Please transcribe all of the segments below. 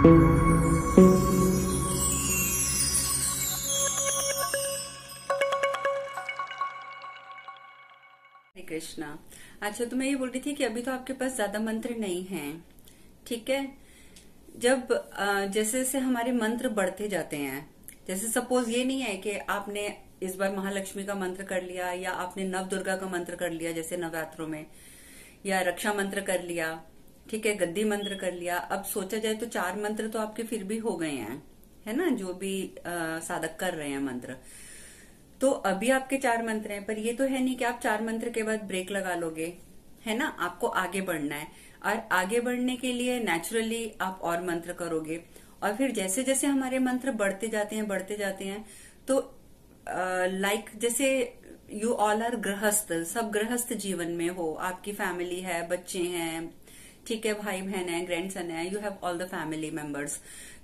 हरे कृष्णा। अच्छा, तो मैं ये बोल रही थी कि अभी तो आपके पास ज्यादा मंत्र नहीं हैं, ठीक है। जब जैसे जैसे हमारे मंत्र बढ़ते जाते हैं, जैसे सपोज ये नहीं है कि आपने इस बार महालक्ष्मी का मंत्र कर लिया या आपने नव दुर्गा का मंत्र कर लिया जैसे नवरात्रों में, या रक्षा मंत्र कर लिया, ठीक है, गद्दी मंत्र कर लिया। अब सोचा जाए तो 4 मंत्र तो आपके फिर भी हो गए हैं, है ना, जो भी साधक कर रहे हैं मंत्र। तो अभी आपके 4 मंत्र हैं, पर ये तो है नहीं कि आप 4 मंत्र के बाद ब्रेक लगा लोगे, है ना। आपको आगे बढ़ना है, और आगे बढ़ने के लिए नेचुरली आप और मंत्र करोगे। और फिर जैसे जैसे हमारे मंत्र बढ़ते जाते हैं तो लाइक जैसे यू ऑल आर गृहस्थ, सब गृहस्थ जीवन में हो, आपकी फैमिली है, बच्चे हैं, ठीक है, भाई बहन है, ग्रैंडसन है, you have all the family members.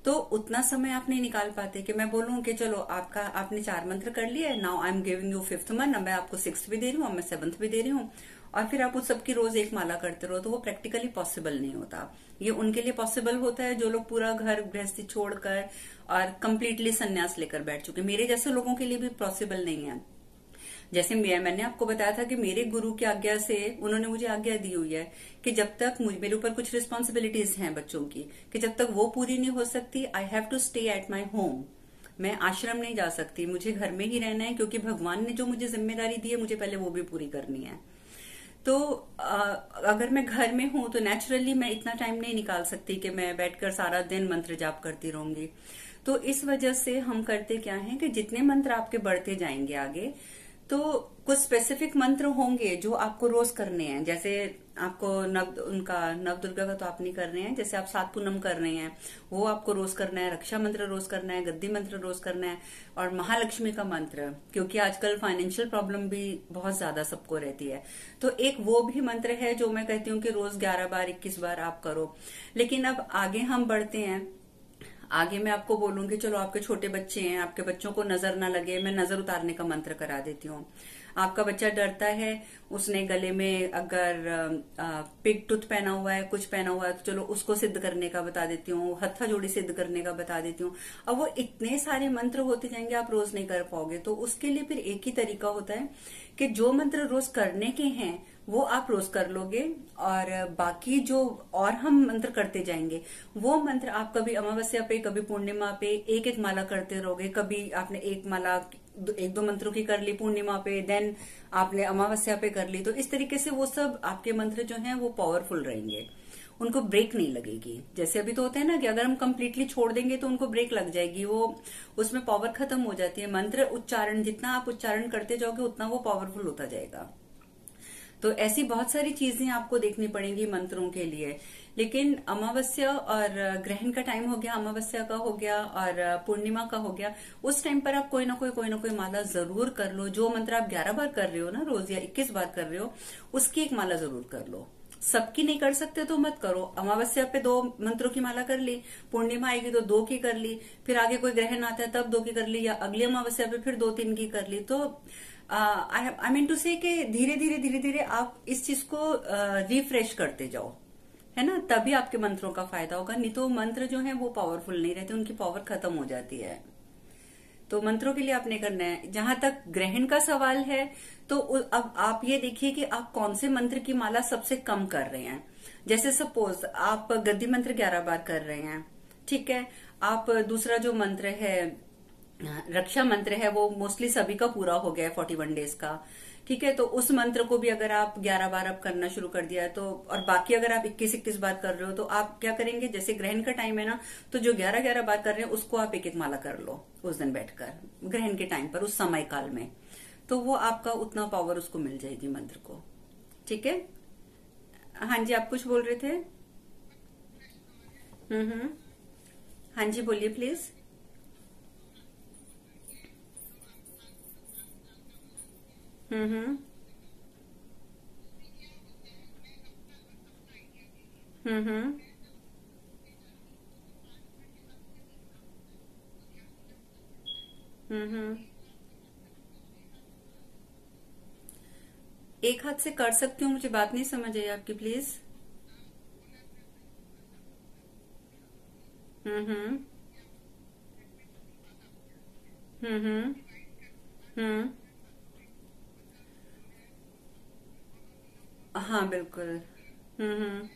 तो उतना समय आप नहीं निकाल पाते कि मैं बोलूं कि चलो आपने 4 मंत्र कर लिए, now I am giving you 5th मंत्र, मैं आपको 6th भी दे रही हूँ और मैं 7th भी दे रही हूँ, और फिर आप उस सबकी रोज एक माला करते रहो। तो वो प्रैक्टिकली पॉसिबल नहीं होता। ये उनके लिए पॉसिबल होता है जो लोग पूरा घर गृहस्थी छोड़कर और कंप्लीटली संन्यास लेकर बैठ चुके। मेरे जैसे लोगों के लिए भी पॉसिबल नहीं है। जैसे मैंने आपको बताया था कि मेरे गुरु की आज्ञा से उन्होंने मुझे आज्ञा दी हुई है कि जब तक मेरे ऊपर कुछ रिस्पॉन्सिबिलिटीज हैं बच्चों की, कि जब तक वो पूरी नहीं हो सकती, I have to stay at my home. मैं आश्रम नहीं जा सकती, मुझे घर में ही रहना है, क्योंकि भगवान ने जो मुझे जिम्मेदारी दी है मुझे पहले वो भी पूरी करनी है। तो अगर मैं घर में हूं तो नेचुरली मैं इतना टाइम नहीं निकाल सकती कि मैं बैठकर सारा दिन मंत्र जाप करती रहूंगी। तो इस वजह से हम करते क्या है कि जितने मंत्र आपके बढ़ते जाएंगे आगे, तो कुछ स्पेसिफिक मंत्र होंगे जो आपको रोज करने हैं। जैसे आपको नव दुर्गा का तो आप नहीं कर रहे हैं, जैसे आप 7 पूनम कर रहे हैं वो आपको रोज करना है, रक्षा मंत्र रोज करना है, गद्दी मंत्र रोज करना है, और महालक्ष्मी का मंत्र, क्योंकि आजकल फाइनेंशियल प्रॉब्लम भी बहुत ज्यादा सबको रहती है, तो एक वो भी मंत्र है जो मैं कहती हूँ कि रोज 11 बार 21 बार आप करो। लेकिन अब आगे हम बढ़ते हैं। आगे मैं आपको बोलूंगी चलो आपके छोटे बच्चे हैं, आपके बच्चों को नजर ना लगे, मैं नजर उतारने का मंत्र करा देती हूँ। आपका बच्चा डरता है, उसने गले में अगर पिग टूथ पहना हुआ है, कुछ पहना हुआ है, तो चलो उसको सिद्ध करने का बता देती हूँ, हत्था जोड़ी सिद्ध करने का बता देती हूँ। अब वो इतने सारे मंत्र होते जाएंगे, आप रोज नहीं कर पाओगे। तो उसके लिए फिर एक ही तरीका होता है कि जो मंत्र रोज करने के हैं वो आप रोज कर लोगे, और बाकी जो और हम मंत्र करते जाएंगे वो मंत्र आप कभी अमावस्या पे, कभी पूर्णिमा पे एक एक माला करते रहोगे। कभी आपने एक माला 1-2 मंत्रों की कर ली पूर्णिमा पे, देन आपने अमावस्या पे कर ली। तो इस तरीके से वो सब आपके मंत्र जो हैं वो पावरफुल रहेंगे, उनको ब्रेक नहीं लगेगी। जैसे अभी तो होता है ना कि अगर हम कंप्लीटली छोड़ देंगे तो उनको ब्रेक लग जाएगी, वो उसमें पावर खत्म हो जाती है। मंत्र उच्चारण जितना आप उच्चारण करते जाओगे उतना वो पावरफुल होता जाएगा। तो ऐसी बहुत सारी चीजें आपको देखनी पड़ेंगी मंत्रों के लिए। लेकिन अमावस्या और ग्रहण का टाइम हो गया, अमावस्या का हो गया और पूर्णिमा का हो गया, उस टाइम पर आप कोई ना कोई माला जरूर कर लो। जो मंत्र आप 11 बार कर रहे हो ना रोज, या 21 बार कर रहे हो, उसकी एक माला जरूर कर लो। सबकी नहीं कर सकते तो मत करो। अमावस्या पे 2 मंत्रों की माला कर ली, पूर्णिमा आएगी तो 2 की कर ली, फिर आगे कोई ग्रहण आता है तब 2 की कर ली, या अगली अमावस्या पे फिर 2-3 की कर ली। तो आई मीन टू से कि धीरे धीरे आप इस चीज को रिफ्रेश करते जाओ, है ना, तभी आपके मंत्रों का फायदा होगा। नहीं तो मंत्र जो है वो पावरफुल नहीं रहते, उनकी पावर खत्म हो जाती है। तो मंत्रों के लिए आपने करना है। जहां तक ग्रहण का सवाल है, तो अब आप ये देखिए कि आप कौन से मंत्र की माला सबसे कम कर रहे हैं। जैसे सपोज आप गद्दी मंत्र 11 बार कर रहे हैं, ठीक है। आप दूसरा जो मंत्र है रक्षा मंत्र है, वो मोस्टली सभी का पूरा हो गया है 41 डेज का, ठीक है। तो उस मंत्र को भी अगर आप 11 बार अब करना शुरू कर दिया है तो, और बाकी अगर आप 21-21 बार कर रहे हो, तो आप क्या करेंगे, जैसे ग्रहण का टाइम है ना, तो जो 11-11 बार कर रहे हैं उसको आप एक एक माला कर लो उस दिन बैठकर, ग्रहण के टाइम पर, उस समय काल में। तो वो आपका उतना पावर उसको मिल जाएगी मंत्र को, ठीक है। हाँ जी, आप कुछ बोल रहे थे। हम्म। हाँ जी, बोलिए प्लीज। हम्म। हम्म। हम्म। एक हाथ से कर सकती हूँ, मुझे बात नहीं समझ आई आपकी, प्लीज। हम्म। हम्म। हम्म। हाँ बिल्कुल। हम्म।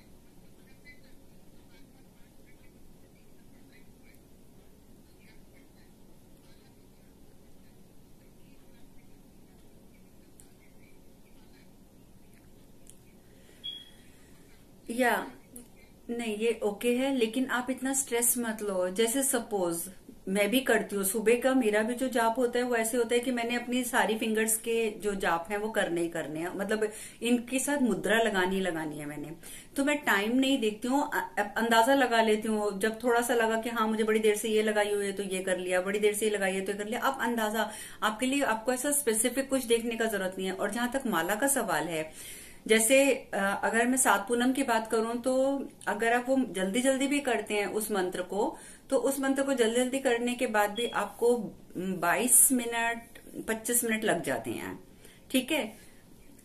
या नहीं, ये ओके है, लेकिन आप इतना स्ट्रेस मत लो। जैसे सपोज मैं भी करती हूँ, सुबह का मेरा भी जो जाप होता है वो ऐसे होता है कि मैंने अपनी सारी फिंगर्स के जो जाप हैं वो करने ही करने हैं, मतलब इनके साथ मुद्रा लगानी ही लगानी है मैंने। तो मैं टाइम नहीं देखती हूँ, अंदाजा लगा लेती हूँ। जब थोड़ा सा लगा कि हाँ मुझे बड़ी देर से ये लगाई हुई है तो ये कर लिया, बड़ी देर से ये लगाई है तो ये कर लिया। आप अंदाजा, आपके लिए आपको ऐसा स्पेसिफिक कुछ देखने का जरूरत नहीं है। और जहां तक माला का सवाल है, जैसे अगर मैं सात पूनम की बात करूं तो अगर आप वो जल्दी जल्दी भी करते हैं उस मंत्र को, तो उस मंत्र को जल्दी जल्दी करने के बाद भी आपको 22 मिनट 25 मिनट लग जाते हैं। ठीक है,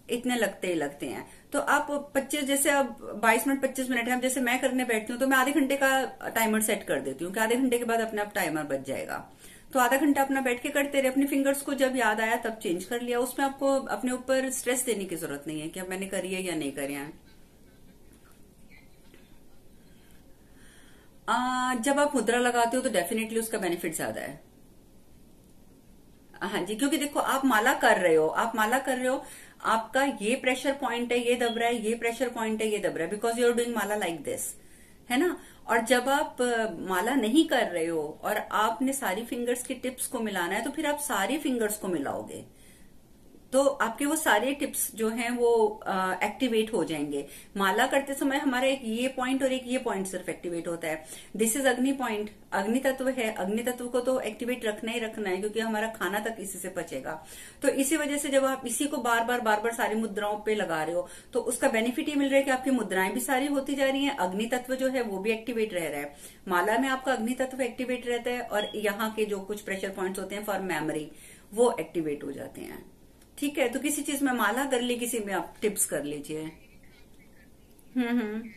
इतने लगते ही लगते हैं। तो आप 25, जैसे अब 22 मिनट 25 मिनट है, अब जैसे मैं करने बैठती हूँ तो मैं आधे घंटे का टाइमर सेट कर देती हूँ कि आधे घंटे के बाद अपने आप टाइमर बच जाएगा। तो आधा घंटा अपना बैठ के करते रहे, अपनी फिंगर्स को जब याद आया तब चेंज कर लिया। उसमें आपको अपने ऊपर स्ट्रेस देने की जरूरत नहीं है कि अब मैंने करी है या नहीं करी है। जब आप मुद्रा लगाते हो तो डेफिनेटली उसका बेनिफिट ज्यादा है। हाँ जी, क्योंकि देखो आप माला कर रहे हो, आप माला कर रहे हो, आपका ये प्रेशर पॉइंट है, ये दब रहा है, ये प्रेशर पॉइंट है, ये दब रहा है, बिकॉज यू आर डूइंग माला लाइक दिस, है ना। और जब आप माला नहीं कर रहे हो और आपने सारी फिंगर्स की टिप्स को मिलाना है, तो फिर आप सारी फिंगर्स को मिलाओगे, तो आपके वो सारे टिप्स जो हैं वो एक्टिवेट हो जाएंगे। माला करते समय हमारा एक ये पॉइंट और एक ये पॉइंट सिर्फ एक्टिवेट होता है। दिस इज अग्नि पॉइंट, अग्नि तत्व है, अग्नि तत्व को तो एक्टिवेट रखना ही रखना है, क्योंकि हमारा खाना तक इसी से पचेगा। तो इसी वजह से जब आप इसी को बार बार सारी मुद्राओं पे लगा रहे हो, तो उसका बेनिफिट ये मिल रहा है कि आपकी मुद्राएं भी सारी होती जा रही हैं, अग्नि तत्व जो है वो भी एक्टिवेट रह रहा है। माला में आपका अग्नि तत्व एक्टिवेट रहता है, और यहाँ के जो कुछ प्रेशर पॉइंट्स होते हैं फॉर मेमोरी, वो एक्टिवेट हो जाते हैं। ठीक है, तो किसी चीज में माला कर ली, किसी में आप टिप्स कर लीजिए। हम्म।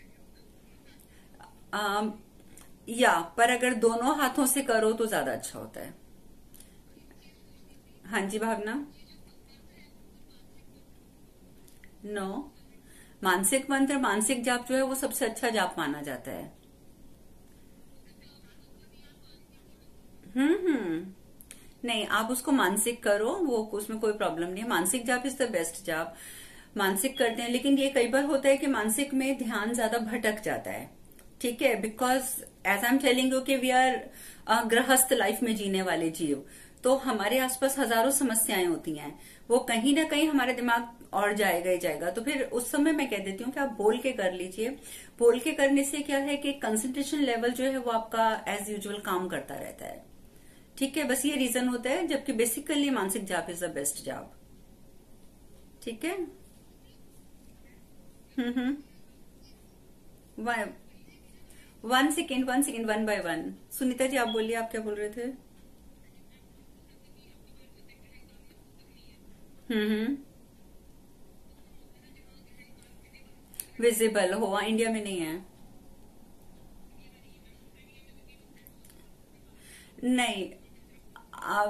आम, या पर अगर दोनों हाथों से करो तो ज्यादा अच्छा होता है। हाँ जी भावना। नो, मानसिक मंत्र, मानसिक जाप जो है वो सबसे अच्छा जाप माना जाता है। हम्म। नहीं, आप उसको मानसिक करो, वो उसमें कोई प्रॉब्लम नहीं है। मानसिक जाप इज द बेस्ट जाप। मानसिक करते हैं, लेकिन ये कई बार होता है कि मानसिक में ध्यान ज्यादा भटक जाता है। ठीक है, because as I am telling you कि वी आर गृहस्थ लाइफ में जीने वाले जीव, तो हमारे आसपास हजारों समस्याएं होती हैं। वो कहीं ना कहीं हमारे दिमाग और जाएगा ही जाएगा। तो फिर उस समय मैं कह देती हूँ कि आप बोल के कर लीजिए। बोल के करने से क्या है कि कंसंट्रेशन लेवल जो है वो आपका एज यूजुअल काम करता रहता है। ठीक है, बस ये रीजन होता है, जबकि बेसिकली मानसिक जाप इज द बेस्ट जाप। ठीक है। Hmm. One second, one second, one by one. Sunita ji आप बोलिए, आप क्या बोल रहे थे? हम्म। विजिबल हो, इंडिया में नहीं है। नहीं,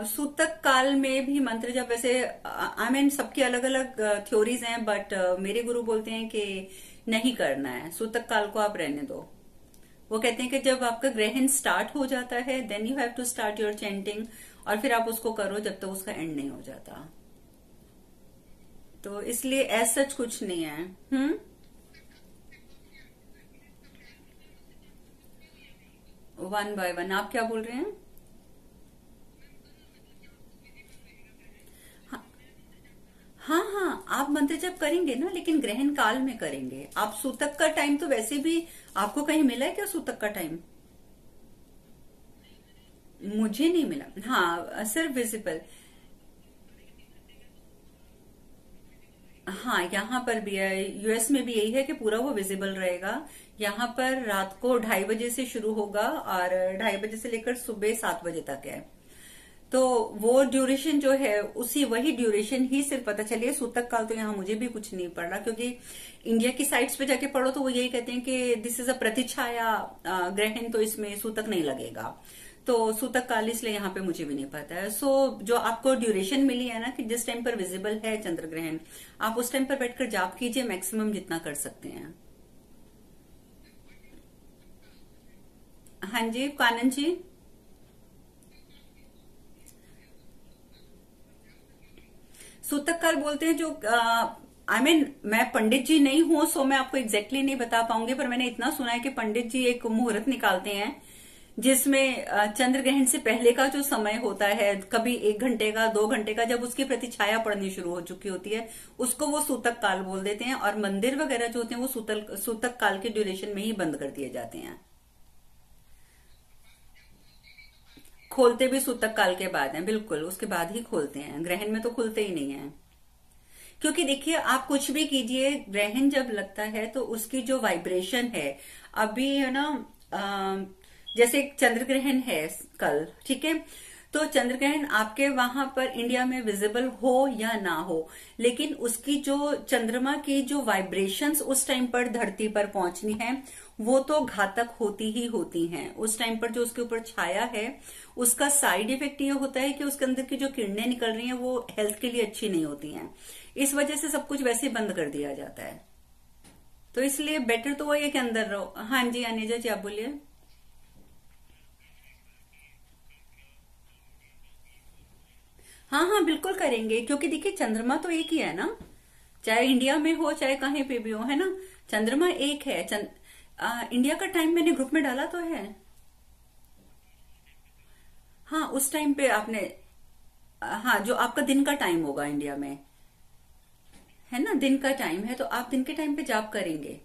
सूतक काल में भी मंत्र जब, वैसे आई मीन सबकी अलग अलग थ्योरीज हैं, बट मेरे गुरु बोलते हैं कि नहीं करना है, सूतक काल को आप रहने दो। वो कहते हैं कि जब आपका ग्रहण स्टार्ट हो जाता है then you have to start your chanting, और फिर आप उसको करो जब तक उसका एंड नहीं हो जाता। तो इसलिए ऐसा सच कुछ नहीं है। हम्म। वन बाय वन, आप क्या बोल रहे हैं? हाँ हाँ हाँ, आप मंत्र जप करेंगे ना, लेकिन ग्रहण काल में करेंगे। आप सूतक का टाइम तो वैसे भी आपको कहीं मिला है क्या, सूतक का टाइम? मुझे नहीं मिला। हाँ, सिर्फ विजिबल। हाँ, यहाँ पर भी है, यूएस में भी यही है कि पूरा वो विजिबल रहेगा। यहाँ पर रात को 2:30 बजे से शुरू होगा और 2:30 बजे से लेकर सुबह 7 बजे तक है। तो वो ड्यूरेशन जो है उसी वही ड्यूरेशन ही सिर्फ पता चलिए। सूतक काल तो यहाँ मुझे भी कुछ नहीं पड़ रहा, क्योंकि इंडिया की साइट्स पे जाके पढ़ो तो वो यही कहते हैं कि दिस इज अ प्रतिछाया ग्रहण, तो इसमें सूतक नहीं लगेगा। तो सूतक काल इसलिए यहाँ पे मुझे भी नहीं पता है। सो जो आपको ड्यूरेशन मिली है ना कि जिस टाइम पर विजिबल है चंद्र ग्रहण, आप उस टाइम पर बैठकर जाप कीजिए मैक्सिमम जितना कर सकते हैं। हाँ जी कानन जी। सूतक काल बोलते हैं जो मैं पंडित जी नहीं हूं, सो मैं आपको एग्जैक्टली नहीं बता पाऊंगी, पर मैंने इतना सुना है कि पंडित जी एक मुहूर्त निकालते हैं जिसमें चंद्र ग्रहण से पहले का जो समय होता है, कभी 1 घंटे का 2 घंटे का, जब उसकी प्रतिछाया पड़नी शुरू हो चुकी होती है, उसको वो सूतक काल बोल देते हैं। और मंदिर वगैरह जो होते हैं वो सूतक काल के ड्यूरेशन में ही बंद कर दिए जाते हैं। खोलते भी सूतक काल के बाद हैं, बिल्कुल उसके बाद ही खोलते हैं, ग्रहण में तो खुलते ही नहीं है। क्योंकि देखिए आप कुछ भी कीजिए, ग्रहण जब लगता है तो उसकी जो वाइब्रेशन है, अभी है ना जैसे एक चंद्र ग्रहण है कल, ठीक है, तो चंद्र ग्रहण आपके वहां पर इंडिया में विजिबल हो या ना हो, लेकिन उसकी जो चंद्रमा की जो वाइब्रेशंस उस टाइम पर धरती पर पहुंचनी है वो तो घातक होती ही होती हैं। उस टाइम पर जो उसके ऊपर छाया है उसका साइड इफेक्ट ये होता है कि उसके अंदर की जो किरणें निकल रही हैं वो हेल्थ के लिए अच्छी नहीं होती हैं। इस वजह से सब कुछ वैसे बंद कर दिया जाता है। तो इसलिए बेटर तो वही है कि अंदर रहो। हाँ जी अनिजा जी आप बोलिए। हाँ हाँ बिल्कुल करेंगे, क्योंकि देखिए चंद्रमा तो एक ही है ना, चाहे इंडिया में हो चाहे कहीं पे भी हो, है ना, चंद्रमा एक है। इंडिया का टाइम मैंने ग्रुप में डाला तो है। हाँ उस टाइम पे आपने, हाँ जो आपका दिन का टाइम होगा इंडिया में, है ना, दिन का टाइम है तो आप दिन के टाइम पे जॉब करेंगे।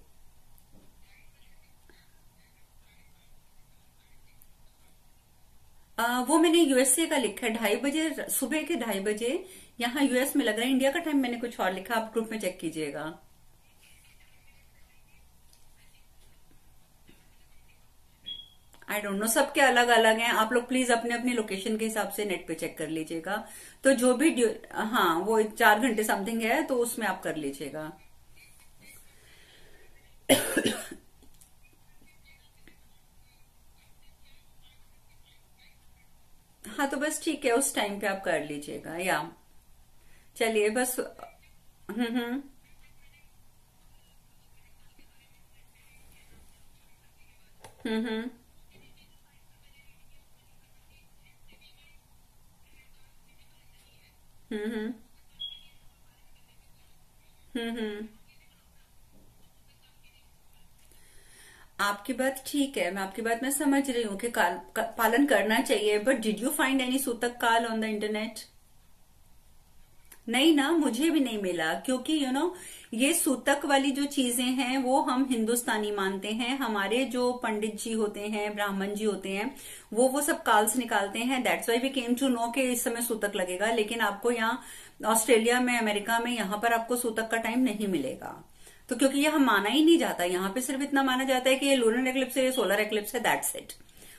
वो मैंने यूएसए का लिखा है 2:30 बजे, सुबह के 2:30 बजे यहाँ यूएस में लग रहा है। इंडिया का टाइम मैंने कुछ और लिखा, आप ग्रुप में चेक कीजिएगा। आई डोंट नो, सबके अलग अलग हैं, आप लोग प्लीज अपने अपनी लोकेशन के हिसाब से नेट पे चेक कर लीजिएगा। तो जो भी हाँ वो 4 घंटे समथिंग है तो उसमें आप कर लीजिएगा। हाँ तो बस ठीक है, उस टाइम पे आप कर लीजिएगा या चलिए बस। हम्म। हम्म। हम्म। हम्म। आपकी बात ठीक है, मैं आपकी बात मैं समझ रही हूँ कि पालन करना चाहिए, but did you find any सूतक काल ऑन द इंटरनेट? नहीं ना, मुझे भी नहीं मिला, क्योंकि ये सूतक वाली जो चीजें हैं वो हम हिंदुस्तानी मानते हैं। हमारे जो पंडित जी होते हैं, ब्राह्मण जी होते हैं, वो सब काल्स निकालते हैं। That's why we came to know कि इस समय सूतक लगेगा। लेकिन आपको यहाँ ऑस्ट्रेलिया में, अमेरिका में, यहाँ पर आपको सूतक का टाइम नहीं मिलेगा। तो क्योंकि यह माना ही नहीं जाता, यहाँ पे सिर्फ इतना माना जाता है कि ये लूनर एक्लिप्स है, ये सोलर एक्लिप्स है, दैट्स इट।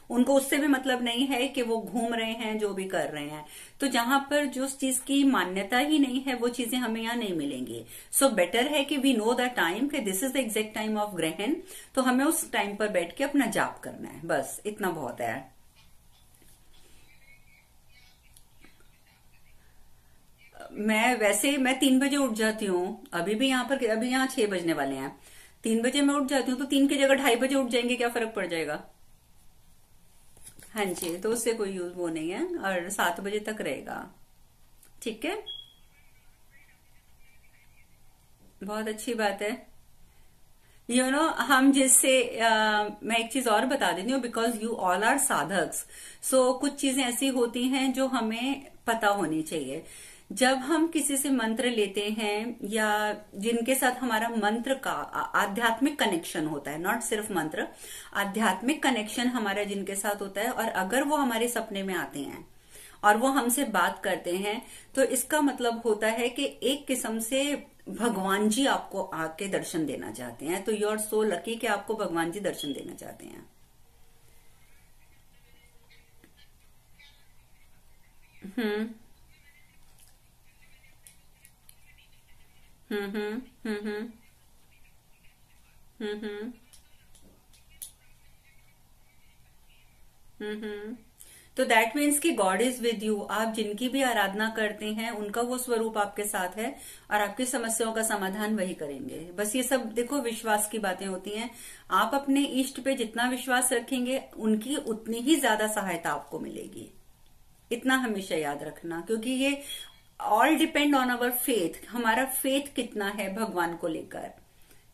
उनको उससे भी मतलब नहीं है कि वो घूम रहे हैं, जो भी कर रहे हैं। तो जहां पर जो चीज की मान्यता ही नहीं है वो चीजें हमें यहाँ नहीं मिलेंगी। सो बेटर है कि वी नो द टाइम कि this is the exact time of ग्रहण, तो हमें उस टाइम पर बैठ के अपना जाप करना है, बस इतना बहुत है। मैं वैसे मैं 3 बजे उठ जाती हूँ। अभी भी यहाँ पर, अभी यहाँ 6 बजने वाले हैं। 3 बजे मैं उठ जाती हूँ, तो 3 की जगह 2:30 बजे उठ जाएंगे, क्या फर्क पड़ जाएगा। हाँ जी, तो उससे कोई यूज वो नहीं है, और 7 बजे तक रहेगा। ठीक है, बहुत अच्छी बात है। हम जिससे मैं एक चीज और बता देती हूँ, बिकॉज यू ऑल आर साधक्स। सो कुछ चीजें ऐसी होती हैं जो हमें पता होनी चाहिए। जब हम किसी से मंत्र लेते हैं या जिनके साथ हमारा मंत्र का आध्यात्मिक कनेक्शन होता है, नॉट सिर्फ मंत्र, आध्यात्मिक कनेक्शन हमारा जिनके साथ होता है, और अगर वो हमारे सपने में आते हैं और वो हमसे बात करते हैं, तो इसका मतलब होता है कि एक किस्म से भगवान जी आपको आके दर्शन देना चाहते हैं। तो यू आर सो लकी कि आपको भगवान जी दर्शन देना चाहते हैं। हम्म हम्म हम्म हम्म हम्म हम्म। तो दैट मीन्स कि गॉड इज विद यू। आप जिनकी भी आराधना करते हैं उनका वो स्वरूप आपके साथ है और आपकी समस्याओं का समाधान वही करेंगे। बस ये सब देखो विश्वास की बातें होती हैं। आप अपने इष्ट पे जितना विश्वास रखेंगे उनकी उतनी ही ज्यादा सहायता आपको मिलेगी। इतना हमेशा याद रखना, क्योंकि ये all depend on our faith. हमारा फेथ कितना है भगवान को लेकर।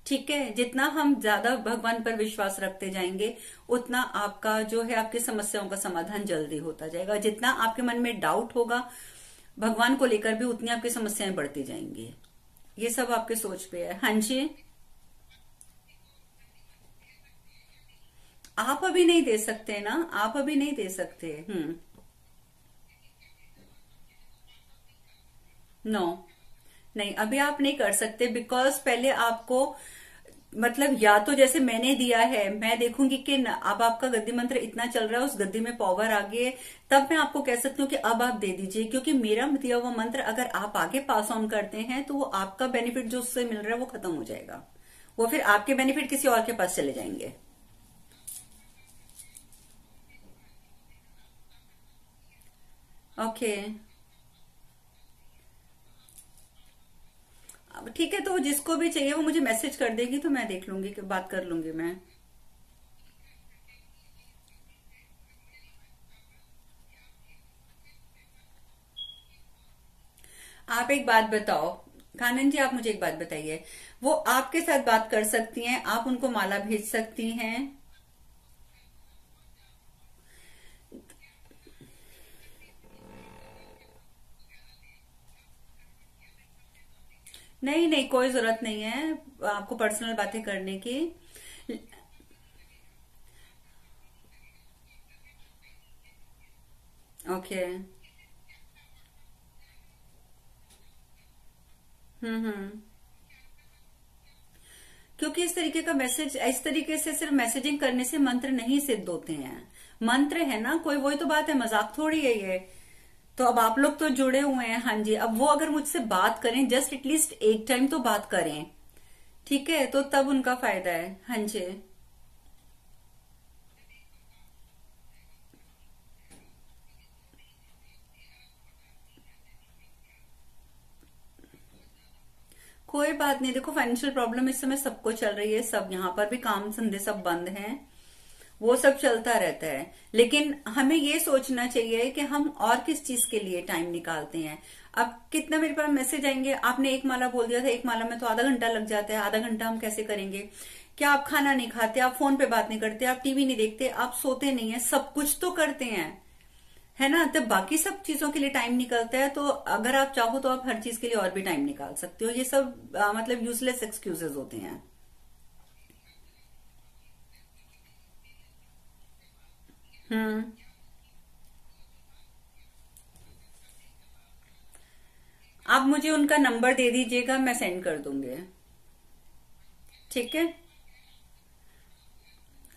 ठीक है, जितना हम ज्यादा भगवान पर विश्वास रखते जाएंगे उतना आपका जो है आपकी समस्याओं का समाधान जल्दी होता जाएगा। जितना आपके मन में डाउट होगा भगवान को लेकर भी उतनी आपकी समस्याएं बढ़ती जाएंगी। ये सब आपके सोच पे है। हाँ जी। आप अभी नहीं दे सकते ना, आप अभी नहीं दे सकते। नो, नहीं अभी आप नहीं कर सकते, बिकॉज पहले आपको मतलब या तो जैसे मैंने दिया है मैं देखूंगी कि अब आपका गद्दी मंत्र इतना चल रहा है, उस गद्दी में पावर आ गई है, तब मैं आपको कह सकती हूँ कि अब आप दे दीजिए। क्योंकि मेरा दिया हुआ मंत्र अगर आप आगे पास ऑन करते हैं तो वो आपका बेनिफिट जो उससे मिल रहा है वो खत्म हो जाएगा। वो फिर आपके बेनिफिट किसी और के पास चले जाएंगे। ओके। अब ठीक है, तो जिसको भी चाहिए वो मुझे मैसेज कर देगी तो मैं देख लूंगी कि बात कर लूंगी मैं। आप एक बात बताओ, कानन जी आप मुझे एक बात बताइए, वो आपके साथ बात कर सकती हैं, आप उनको माला भेज सकती हैं? नहीं नहीं, कोई जरूरत नहीं है आपको पर्सनल बातें करने की। ओके। हम्म। क्योंकि इस तरीके का मैसेज, इस तरीके से सिर्फ मैसेजिंग करने से मंत्र नहीं सिद्ध होते हैं। मंत्र है ना कोई, वही तो बात है, मजाक थोड़ी है ये। तो अब आप लोग तो जुड़े हुए हैं। हाँ जी, अब वो अगर मुझसे बात करें, जस्ट एटलीस्ट एक टाइम तो बात करें, ठीक है, तो तब उनका फायदा है। हाँ जी। कोई बात नहीं, देखो फाइनेंशियल प्रॉब्लम इस समय सबको चल रही है, सब यहाँ पर भी काम धंधे सब बंद हैं, वो सब चलता रहता है। लेकिन हमें ये सोचना चाहिए कि हम और किस चीज के लिए टाइम निकालते हैं। अब कितना मेरे पास मैसेज आएंगे, आपने एक माला बोल दिया था, एक माला में तो आधा घंटा लग जाता है, आधा घंटा हम कैसे करेंगे? क्या आप खाना नहीं खाते, आप फोन पे बात नहीं करते, आप टीवी नहीं देखते, आप सोते नहीं है, सब कुछ तो करते हैं, है ना? तब बाकी सब चीजों के लिए टाइम निकलता है। तो अगर आप चाहो तो आप हर चीज के लिए और भी टाइम निकाल सकते हो। ये सब मतलब यूजलेस एक्सक्यूजेस होते हैं। हम्म। आप मुझे उनका नंबर दे दीजिएगा, मैं सेंड कर दूंगी। ठीक है।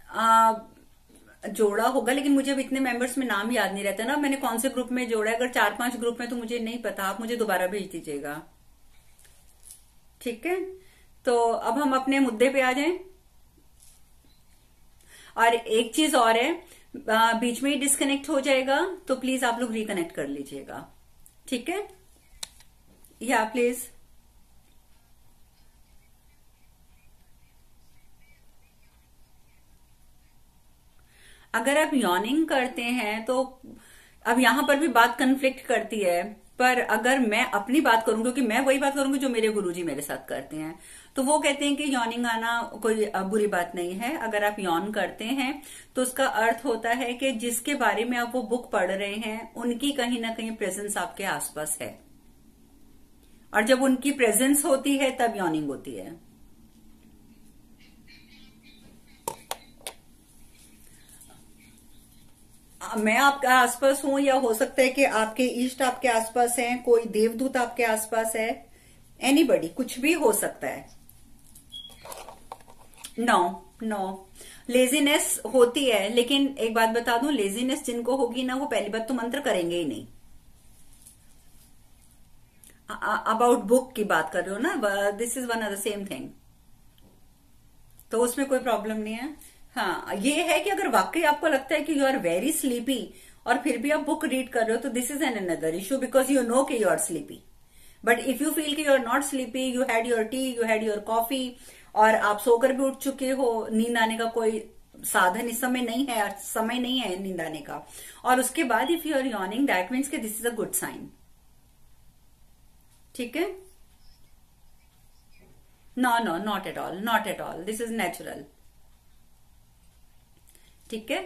आ, जोड़ा होगा, लेकिन मुझे अब इतने मेंबर्स में नाम याद नहीं रहता ना, मैंने कौन से ग्रुप में जोड़ा है। अगर 4-5 ग्रुप में तो मुझे नहीं पता, आप मुझे दोबारा भेज दीजिएगा। ठीक है। तो अब हम अपने मुद्दे पे आ जाएं। और एक चीज और है, बीच में ही डिस्कनेक्ट हो जाएगा तो प्लीज आप लोग रिकनेक्ट कर लीजिएगा। ठीक है। या प्लीज। अगर आप यॉर्निंग करते हैं तो अब यहां पर भी बात कन्फ्लिक्ट करती है। पर अगर मैं अपनी बात करूं, क्योंकि मैं वही बात करूंगी जो मेरे गुरुजी मेरे साथ करते हैं, तो वो कहते हैं कि यॉर्निंग आना कोई बुरी बात नहीं है। अगर आप यॉर्न करते हैं तो उसका अर्थ होता है कि जिसके बारे में आप वो बुक पढ़ रहे हैं उनकी कहीं ना कहीं प्रेजेंस आपके आसपास है, और जब उनकी प्रेजेंस होती है तब यॉर्निंग होती है। मैं आपके आसपास हूं, या हो सकता है कि आपके इष्ट आपके आसपास हैं, कोई देवदूत आपके आसपास है, एनीबडी, कुछ भी हो सकता है। नो, नो, लेजीनेस होती है, लेकिन एक बात बता दूं, लेजीनेस जिनको होगी ना वो पहली बात तो मंत्र करेंगे ही नहीं। अबाउट बुक की बात कर रहे हो ना, this is one of the same thing, तो उसमें कोई प्रॉब्लम नहीं है। हाँ, ये है कि अगर वाकई आपको लगता है कि यू आर वेरी स्लीपी और फिर भी आप बुक रीड कर रहे हो, तो this is an another issue, because you know कि you are sleepy. But if you feel कि you are not sleepy, you had your tea, you had your coffee, और आप सोकर भी उठ चुके हो, नींद आने का कोई साधन इस समय नहीं है, समय नहीं है नींद आने का, और उसके बाद if you are yawning, that means कि this is a good sign. ठीक है। No no, not at all, not at all, this is natural. ठीक है।